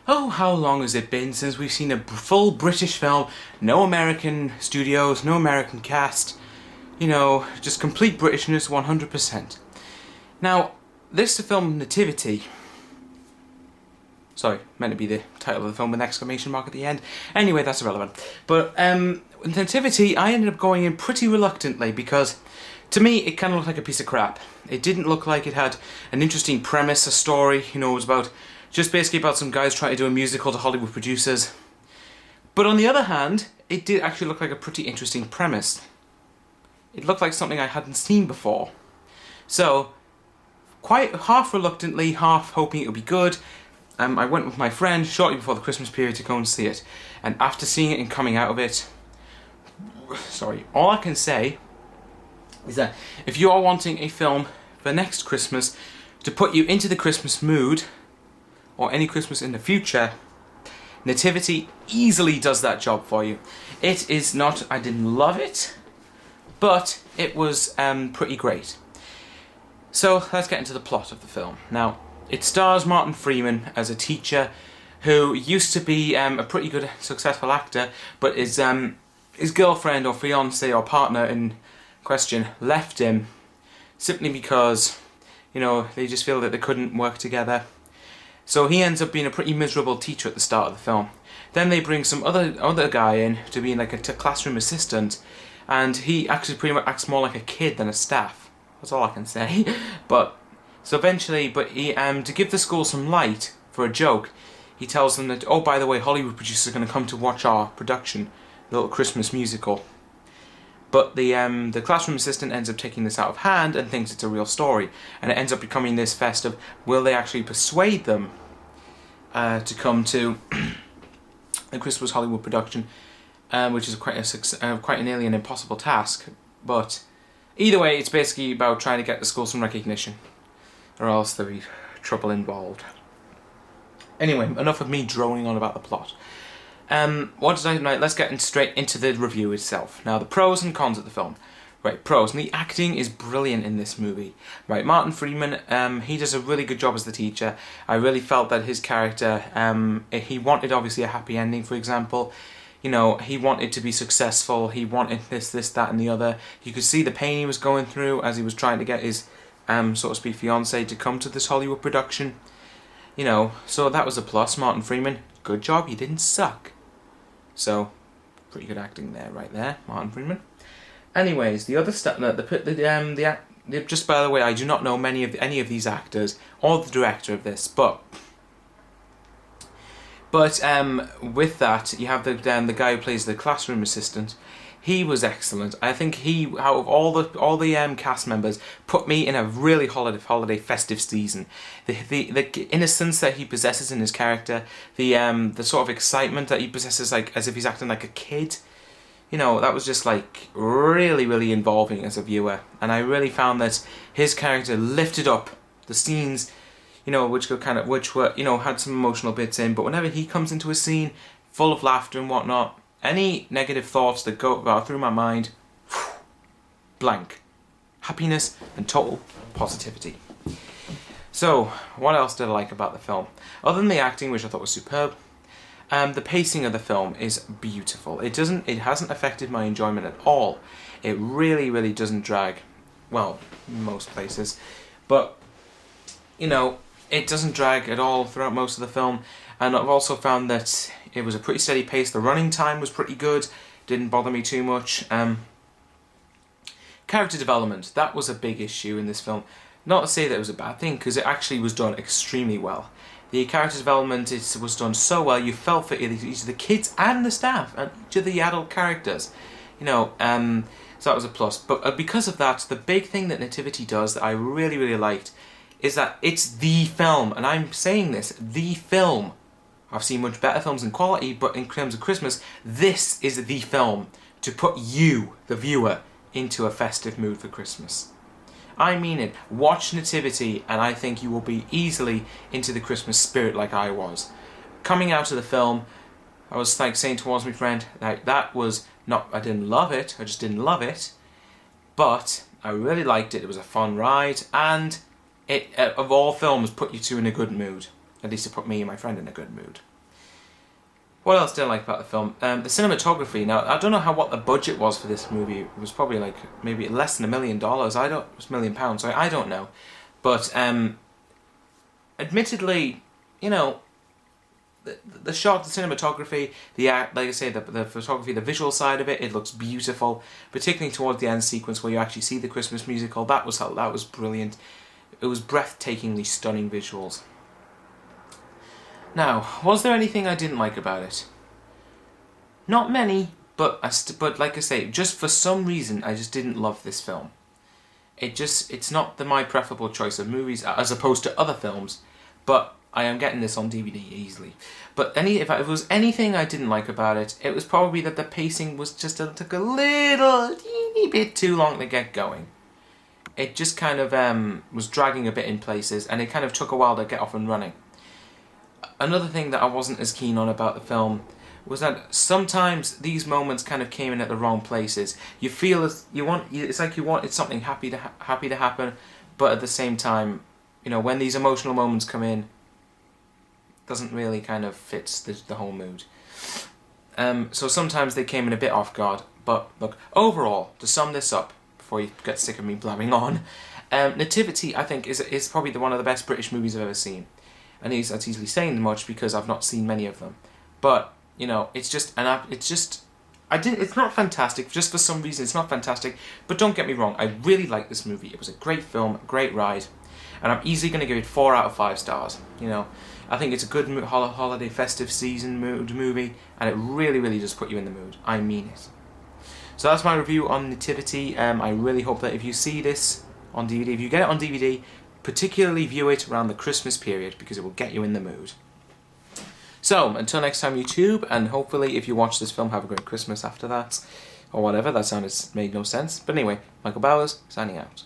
Oh, how long has it been since we've seen a full British film? No American studios, no American cast. You know, just complete Britishness 100%. Now, this film, Nativity... Sorry, meant to be the title of the film with an exclamation mark at the end. Anyway, that's irrelevant. But, Nativity, I ended up going in pretty reluctantly because, to me, it kind of looked like a piece of crap. It didn't look like it had an interesting premise, a story. You know, it was about... just basically about some guys trying to do a musical to Hollywood producers. But on the other hand, it did actually look like a pretty interesting premise. It looked like something I hadn't seen before. So, quite half reluctantly, half hoping it would be good, I went with my friend shortly before the Christmas period to go and see it. And after seeing it and coming out of it, sorry, all I can say is that if you are wanting a film for next Christmas to put you into the Christmas mood, or any Christmas in the future, Nativity easily does that job for you. It is not, I didn't love it, but it was pretty great. So let's get into the plot of the film. Now, it stars Martin Freeman as a teacher who used to be a pretty good, successful actor, but his girlfriend or fiance or partner in question left him simply because, you know, they just feel that they couldn't work together. So he ends up being a pretty miserable teacher at the start of the film. Then they bring some other guy in to be like a classroom assistant, and he actually pretty much acts more like a kid than a staff. That's all I can say. But so eventually, he to give the school some light for a joke, he tells them that, oh, by the way, Hollywood producers are going to come to watch our production, the little Christmas musical. But the classroom assistant ends up taking this out of hand and thinks it's a real story, and it ends up becoming this fest of, will they actually persuade them to come to the Christmas Hollywood production, which is quite nearly an impossible task. But either way, it's basically about trying to get the school some recognition, or else there'll be trouble involved. Anyway, enough of me droning on about the plot. What did I like? Let's get straight into the review itself. Now, the pros and cons of the film. Right, pros. And the acting is brilliant in this movie. Right, Martin Freeman, he does a really good job as the teacher. I really felt that his character, he wanted obviously a happy ending, for example. You know, he wanted to be successful. He wanted this, that, and the other. You could see the pain he was going through as he was trying to get his, so to speak, fiance to come to this Hollywood production. You know, so that was a plus. Martin Freeman, good job. You didn't suck. So, pretty good acting there, right there, Martin Freeman. Anyways, the other stuff, just by the way, I do not know any of these actors or the director of this, but with that, you have the guy who plays the classroom assistant. He was excellent. I think he, out of all the cast members, put me in a really holiday festive season. The innocence that he possesses in his character, the sort of excitement that he possesses, like as if he's acting like a kid. You know, that was just like really involving as a viewer, and I really found that his character lifted up the scenes, you know, which were, you know, had some emotional bits in. But whenever he comes into a scene full of laughter and whatnot, any negative thoughts that go through my mind, blank. Happiness and total positivity. So, what else did I like about the film? Other than the acting, which I thought was superb, the pacing of the film is beautiful. It hasn't affected my enjoyment at all. It really doesn't drag. Well, in most places. But, you know, it doesn't drag at all throughout most of the film. And I've also found that it was a pretty steady pace. The running time was pretty good. Didn't bother me too much. Character development. That was a big issue in this film. Not to say that it was a bad thing, because it actually was done extremely well. The character development was done so well, you felt for each of the kids and the staff, and each of the adult characters. You know, so that was a plus. But because of that, the big thing that Nativity does that I really liked is that it's the film, and I'm saying this, the film. I've seen much better films in quality, but in terms of Christmas, this is the film to put you, the viewer, into a festive mood for Christmas. I mean it. Watch Nativity, and I think you will be easily into the Christmas spirit like I was. Coming out of the film, I was like saying towards my friend, like, that was not, I didn't love it, I just didn't love it, but I really liked it. It was a fun ride, and it, of all films, put you two in a good mood. At least it put me and my friend in a good mood. What else did I like about the film? The cinematography. Now, I don't know what the budget was for this movie. It was probably like maybe less than $1 million. It was £1 million. Sorry, I don't know. But admittedly, you know, the shot, the cinematography, the act, like I say, the photography, the visual side of it, it looks beautiful. Particularly towards the end sequence where you actually see the Christmas musical. That was brilliant. It was breathtakingly stunning visuals. Now, was there anything I didn't like about it? Not many, but like I say, just for some reason, I just didn't love this film. It's not my preferable choice of movies as opposed to other films, but I am getting this on DVD easily. But if it was anything I didn't like about it, it was probably that the pacing was took a little teeny bit too long to get going. It just kind of was dragging a bit in places, and it kind of took a while to get off and running. Another thing that I wasn't as keen on about the film was that sometimes these moments kind of came in at the wrong places. You feel it's like you want something happy to happen, but at the same time, you know, when these emotional moments come in, it doesn't really kind of fit the whole mood. So sometimes they came in a bit off guard. But look, overall, to sum this up, before you get sick of me blabbing on, Nativity, I think, is probably one of the best British movies I've ever seen. And that's easily saying much because I've not seen many of them. But, you know, it's not fantastic. Just for some reason, it's not fantastic. But don't get me wrong, I really like this movie. It was a great film, a great ride. And I'm easily going to give it 4 out of 5 stars. You know, I think it's a good holiday festive season movie. And it really, really does put you in the mood. I mean it. So that's my review on Nativity. I really hope that if you see this on DVD, if you get it on DVD, particularly view it around the Christmas period because it will get you in the mood. So, until next time, YouTube, and hopefully if you watch this film, have a great Christmas after that, or whatever. That made no sense. But anyway, Michael Bowers, signing out.